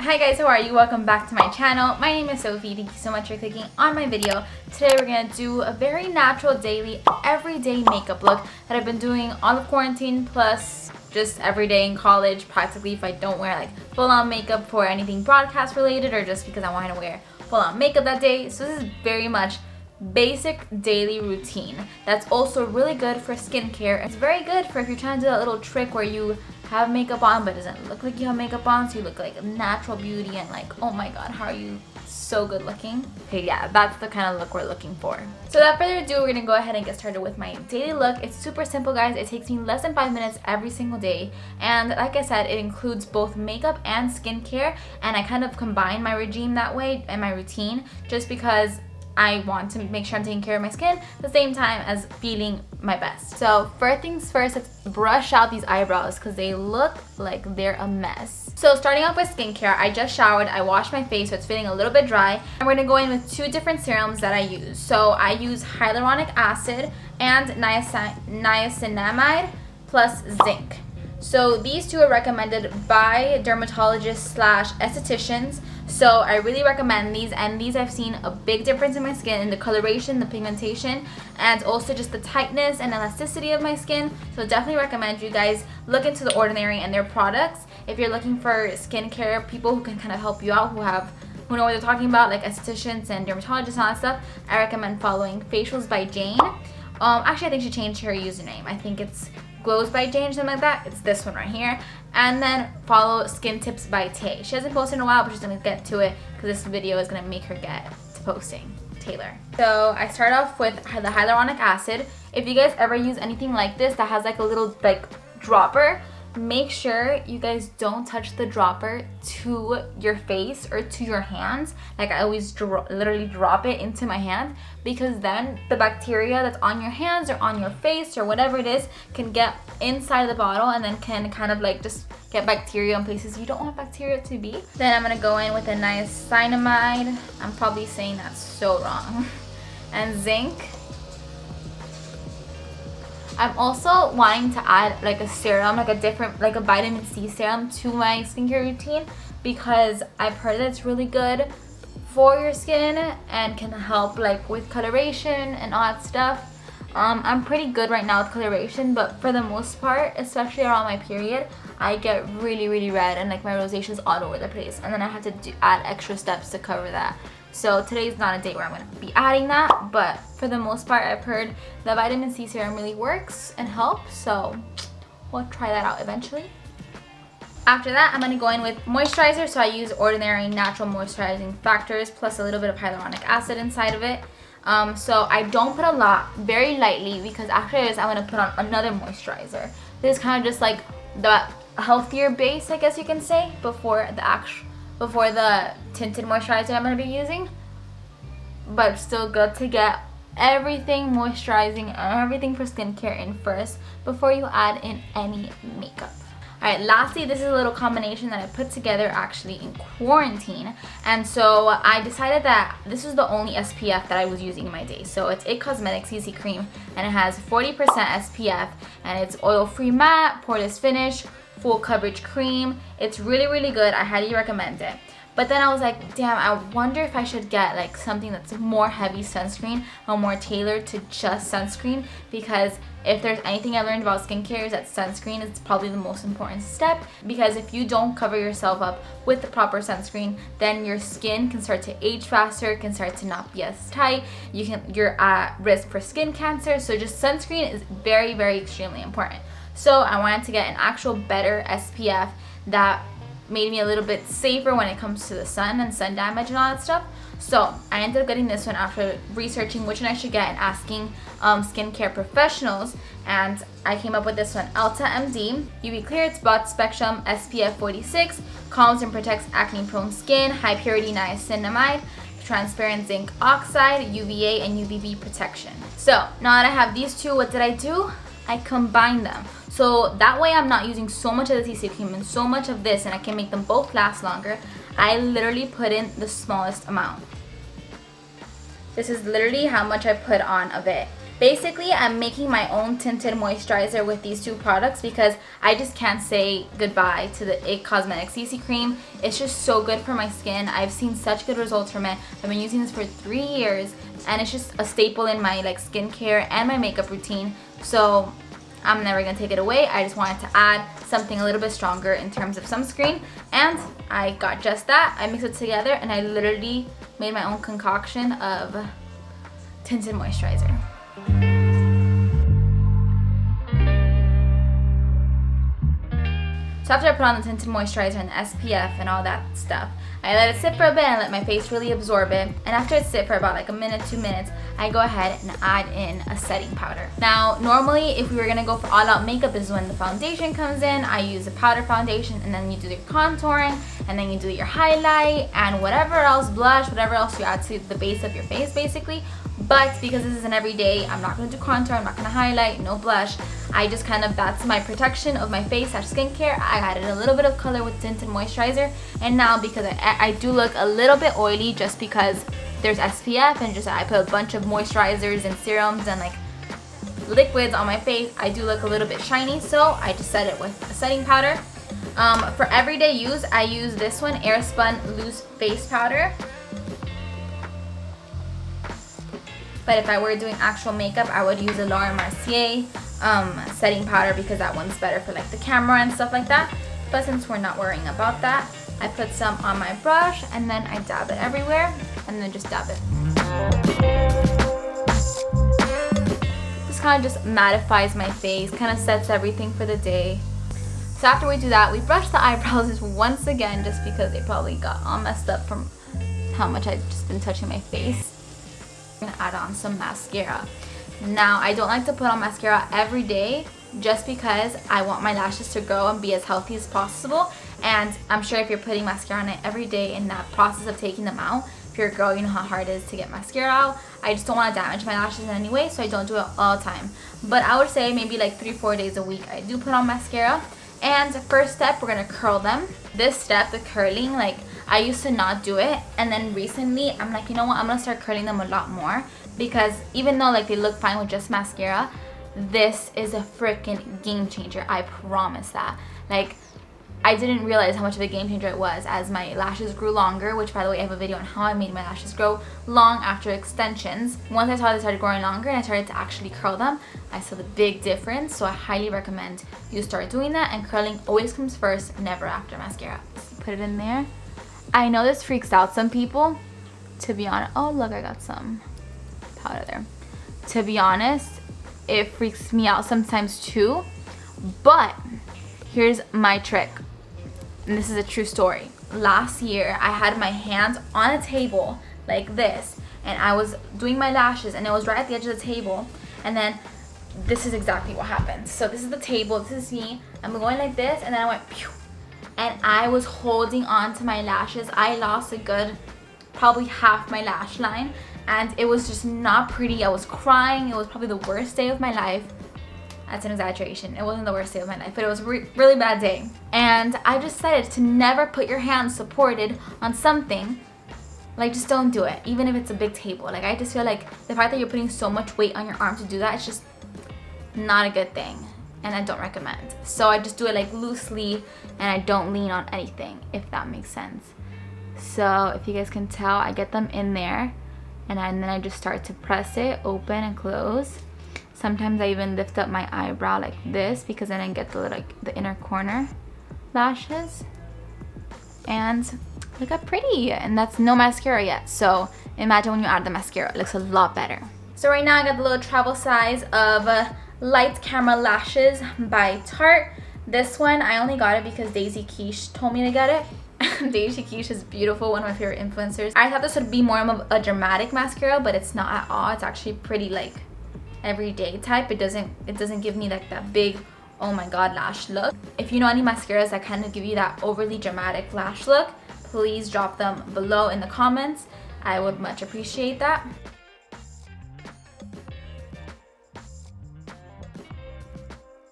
Hi guys, how are you? Welcome back to my channel. My name is Sophie. Thank you so much for clicking on my video. Today we're going to do a very natural, daily, everyday makeup look that I've been doing all of quarantine, plus just every day in college practically if I don't wear like full-on makeup for anything broadcast related or just because I want to wear full-on makeup that day. So this is very much basic daily routine that's also really good for skincare. It's very good for if you're trying to do that little trick where you have makeup on but it doesn't look like you have makeup on, so you look like a natural beauty and like, oh my god, how are you so good looking. Okay, yeah, that's the kind of look we're looking for. So without further ado, we're gonna go ahead and get started with my daily look. It's super simple, guys. It takes me less than 5 minutes every single day, and like I said, it includes both makeup and skincare, and I kind of combine my regime that way and my routine just because I want to make sure I'm taking care of my skin at the same time as feeling my best. So first things first, let's brush out these eyebrows because they look like they're a mess. So starting off with skincare, I just showered, I washed my face so it's feeling a little bit dry. And we're gonna go in with two different serums that I use. So I use Hyaluronic Acid and Niacinamide plus Zinc. So these two are recommended by dermatologists / estheticians. So I really recommend these, and these I've seen a big difference in my skin, in the coloration, the pigmentation, and also just the tightness and elasticity of my skin. So definitely recommend you guys look into The Ordinary and their products if you're looking for skincare people who can kind of help you out, who know what they're talking about, like estheticians and dermatologists and all that stuff. I recommend following Facials by Jane. Actually, I think she changed her username. I think it's Glows by Jane, something like that. It's this one right here. And then follow Skin Tips by Tay. She hasn't posted in a while, but she's gonna get to it because this video is gonna make her get to posting. Taylor. So I start off with the Hyaluronic Acid. If you guys ever use anything like this that has like a little like dropper, make sure you guys don't touch the dropper to your face or to your hands. Like I always literally drop it into my hand, because then the bacteria that's on your hands or on your face or whatever it is can get inside the bottle and then can kind of like just get bacteria in places you don't want bacteria to be. Then I'm gonna go in with a niacinamide. I'm probably saying that so wrong. And zinc. I'm also wanting to add like a serum, like a vitamin C serum to my skincare routine, because I've heard that it's really good for your skin and can help like with coloration and all that stuff. I'm pretty good right now with coloration, but for the most part, especially around my period, I get really red and like my rosacea is all over the place, and then I have to add extra steps to cover that. So today's not a day where I'm going to be adding that, but for the most part, I've heard the vitamin C serum really works and helps, so we'll try that out eventually. After that, I'm going to go in with moisturizer. So I use Ordinary Natural Moisturizing Factors plus a little bit of hyaluronic acid inside of it. So I don't put a lot, very lightly, because after this, I'm going to put on another moisturizer. This is kind of just like the healthier base, I guess you can say, before the tinted moisturizer I'm going to be using. But still good to get everything moisturizing and everything for skincare in first before you add in any makeup. Alright, lastly, this is a little combination that I put together actually in quarantine. And so I decided that this was the only SPF that I was using in my day. So it's It Cosmetics CC Cream, and it has 40% SPF, and it's oil-free matte, poreless finish, full coverage cream. It's really good. I highly recommend it. But then I was like, damn, I wonder if I should get like something that's more heavy sunscreen or more tailored to just sunscreen, because if there's anything I learned about skincare is that sunscreen is probably the most important step, because if you don't cover yourself up with the proper sunscreen, then your skin can start to age faster, can start to not be as tight, you're at risk for skin cancer. So just sunscreen is very extremely important. So I wanted to get an actual better SPF that made me a little bit safer when it comes to the sun and sun damage and all that stuff. So I ended up getting this one after researching which one I should get and asking skincare professionals, and I came up with this one, Elta MD. UV clear, it's broad spectrum, SPF 46, calms and protects acne prone skin, high purity niacinamide, transparent zinc oxide, UVA and UVB protection. So now that I have these two, what did I do? I combined them. So that way I'm not using so much of the CC cream and so much of this, and I can make them both last longer. I literally put in the smallest amount. This is literally how much I put on of it. Basically, I'm making my own tinted moisturizer with these two products because I just can't say goodbye to the IT Cosmetics CC cream. It's just so good for my skin. I've seen such good results from it. I've been using this for 3 years and it's just a staple in my like skincare and my makeup routine. So I'm never gonna take it away. I just wanted to add something a little bit stronger in terms of sunscreen, and I got just that. I mixed it together and I literally made my own concoction of tinted moisturizer. So after I put on the tinted moisturizer and the SPF and all that stuff, I let it sit for a bit and let my face really absorb it. And after it sit for about like a minute, 2 minutes, I go ahead and add in a setting powder. Now, normally if we were gonna go for all out makeup, this is when the foundation comes in. I use a powder foundation and then you do your contouring and then you do your highlight and whatever else, blush, whatever else you add to the base of your face basically. But because this is an everyday, I'm not gonna do contour, I'm not gonna highlight, no blush. I just kind of, that's my protection of my face / skincare. I added a little bit of color with tinted moisturizer. And now because I do look a little bit oily just because there's SPF and just I put a bunch of moisturizers and serums and like liquids on my face, I do look a little bit shiny. So I just set it with a setting powder. For everyday use, I use this one, AirSpun Loose Face Powder. But if I were doing actual makeup, I would use a Laura Mercier setting powder because that one's better for like the camera and stuff like that. But since we're not worrying about that, I put some on my brush and then I dab it everywhere and then just dab it. This kind of just mattifies my face, kind of sets everything for the day. So after we do that, we brush the eyebrows once again just because they probably got all messed up from how much I've just been touching my face. I'm gonna add on some mascara. Now, I don't like to put on mascara every day just because I want my lashes to grow and be as healthy as possible. And I'm sure if you're putting mascara on it every day in that process of taking them out, if you're a girl, you know how hard it is to get mascara out. I just don't want to damage my lashes in any way, so I don't do it all the time. But I would say maybe like 3-4 days a week I do put on mascara. And first step, we're gonna curl them. This step, the curling, like I used to not do it, and then recently I'm like, you know what, I'm gonna start curling them a lot more because even though like they look fine with just mascara, this is a freaking game changer. I promise that. Like, I didn't realize how much of a game changer it was as my lashes grew longer, which by the way I have a video on how I made my lashes grow long after extensions. Once I saw they started growing longer and I started to actually curl them, I saw the big difference. So I highly recommend you start doing that, and curling always comes first, never after mascara. Put it in there. I know this freaks out some people, to be honest. Oh look, I got some powder there. To be honest, it freaks me out sometimes too, but here's my trick. And this is a true story. Last year, I had my hands on a table like this, and I was doing my lashes, and it was right at the edge of the table, and then this is exactly what happened. So this is the table, this is me, I'm going like this, and then I went pew, and I was holding on to my lashes. I lost a good, probably half my lash line, and it was just not pretty. I was crying. It was probably the worst day of my life. That's an exaggeration. It wasn't the worst day of my life, but it was a really bad day. And I just decided to never put your hands supported on something. Like, just don't do it, even if it's a big table. Like, I just feel like the fact that you're putting so much weight on your arm to do that, it's just not a good thing, and I don't recommend. So I just do it like loosely, and I don't lean on anything, if that makes sense. So if you guys can tell, I get them in there, and then I just start to press it open and close. Sometimes I even lift up my eyebrow like this because then I get the like the inner corner lashes, and look how pretty. And that's no mascara yet, so imagine when you add the mascara, it looks a lot better. So right now I got the little travel size of Light Camera Lashes by Tarte. This one I only got it because Daisy Quiche told me to get it. Daisy Quiche is beautiful, one of my favorite influencers. I thought this would be more of a dramatic mascara, but it's not at all. It's actually pretty like everyday type. It doesn't give me like that big oh my god lash look. If you know any mascaras that kind of give you that overly dramatic lash look, please drop them below in the comments. I would much appreciate that.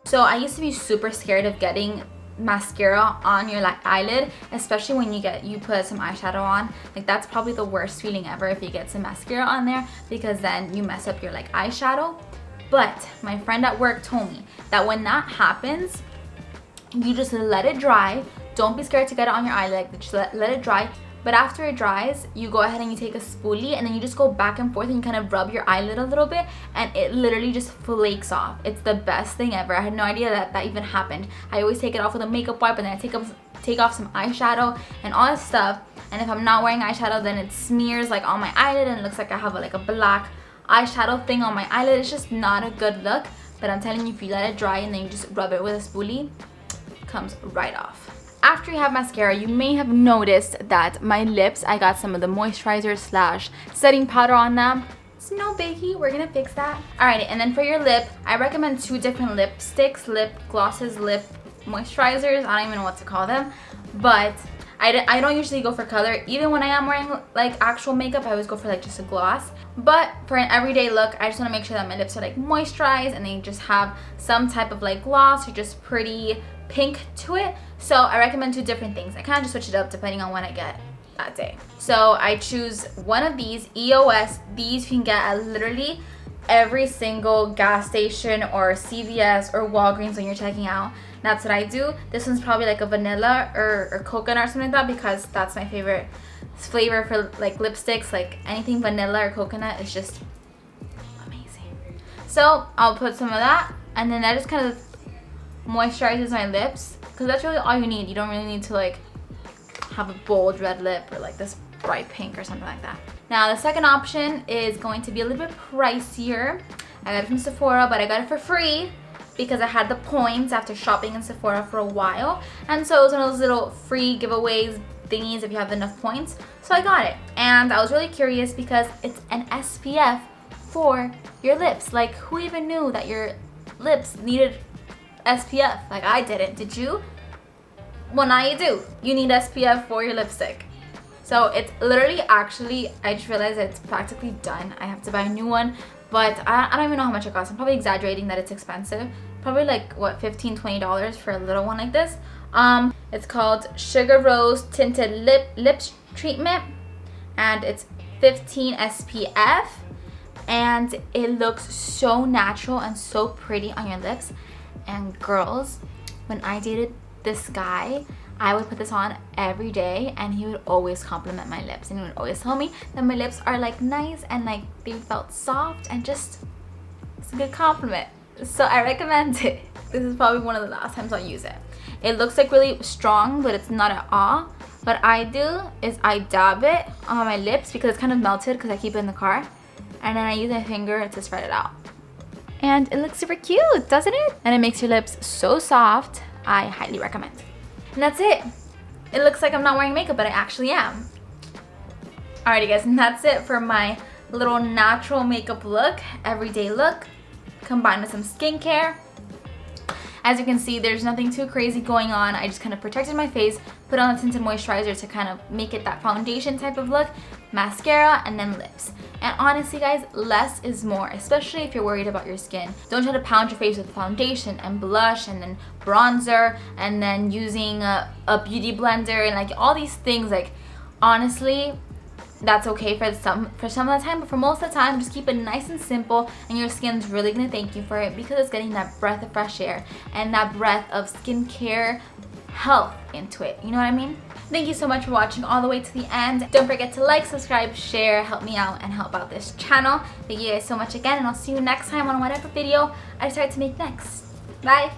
So I used to be super scared of getting mascara on your like eyelid, especially when you put some eyeshadow on. Like, that's probably the worst feeling ever if you get some mascara on there, because then you mess up your like eyeshadow. But my friend at work told me that when that happens, you just let it dry. Don't be scared to get it on your eyelid, just let it dry. But after it dries, you go ahead and you take a spoolie and then you just go back and forth and you kind of rub your eyelid a little bit and it literally just flakes off. It's the best thing ever. I had no idea that even happened. I always take it off with a makeup wipe and then I take off some eyeshadow and all this stuff. And if I'm not wearing eyeshadow, then it smears like on my eyelid and it looks like I have like a black eyeshadow thing on my eyelid. It's just not a good look. But I'm telling you, if you let it dry and then you just rub it with a spoolie, it comes right off. After you have mascara, you may have noticed that my lips, I got some of the moisturizer / setting powder on them. It's no biggie, we're gonna fix that. Alrighty, and then for your lip, I recommend 2 different lipsticks, lip glosses, lip moisturizers. I don't even know what to call them, but I don't usually go for color. Even when I am wearing like actual makeup, I always go for like just a gloss. But for an everyday look, I just want to make sure that my lips are like moisturized and they just have some type of like gloss or just pretty pink to it. So I recommend 2 different things. I kind of just switch it up depending on when I get that day. So I choose one of these, EOS. These you can get at literally every single gas station or CVS or Walgreens when you're checking out. That's what I do. This one's probably like a vanilla or coconut or something like that, because that's my favorite flavor for like lipsticks. Like anything vanilla or coconut is just amazing. So I'll put some of that and then that just kind of moisturizes my lips, because that's really all you need. You don't really need to like have a bold red lip or like this bright pink or something like that. Now the second option is going to be a little bit pricier. I got it from Sephora, but I got it for free because I had the points after shopping in Sephora for a while, and so it was one of those little free giveaways thingies if you have enough points. So I got it, and I was really curious because it's an SPF for your lips. Like, who even knew that your lips needed SPF? Like, I didn't. Did you? Well, now you do. You need SPF for your lipstick. So it's literally, actually, I just realized that it's practically done. I have to buy a new one, but I don't even know how much it costs. I'm probably exaggerating that it's expensive. Probably like, what, $15-20 for a little one like this. It's called Sugar Rose Tinted Lips Treatment, and it's 15 SPF, and it looks so natural and so pretty on your lips. And girls, when I dated this guy, I would put this on every day and he would always compliment my lips, and he would always tell me that my lips are like nice and like they felt soft, and just, it's a good compliment. So I recommend it. This is probably one of the last times I'll use it. It looks like really strong, but it's not at all. What I do is I dab it on my lips because it's kind of melted because I keep it in the car, and then I use my finger to spread it out. And it looks super cute, doesn't it? And it makes your lips so soft. I highly recommend. And that's it. It looks like I'm not wearing makeup, but I actually am. Alrighty guys, and that's it for my little natural makeup look, everyday look, combined with some skincare. As you can see, there's nothing too crazy going on. I just kind of protected my face, put on a tinted moisturizer to kind of make it that foundation type of look, mascara, and then lips. And honestly guys, less is more, especially if you're worried about your skin. Don't try to pound your face with foundation and blush and then bronzer and then using a beauty blender and like all these things. Like, honestly, that's okay for some of the time, but for most of the time, just keep it nice and simple, and your skin's really gonna thank you for it because it's getting that breath of fresh air and that breath of skincare health into it. You know what I mean? Thank you so much for watching all the way to the end. Don't forget to like, subscribe, share, help me out, and help out this channel. Thank you guys so much again, and I'll see you next time on whatever video I decide to make next. Bye!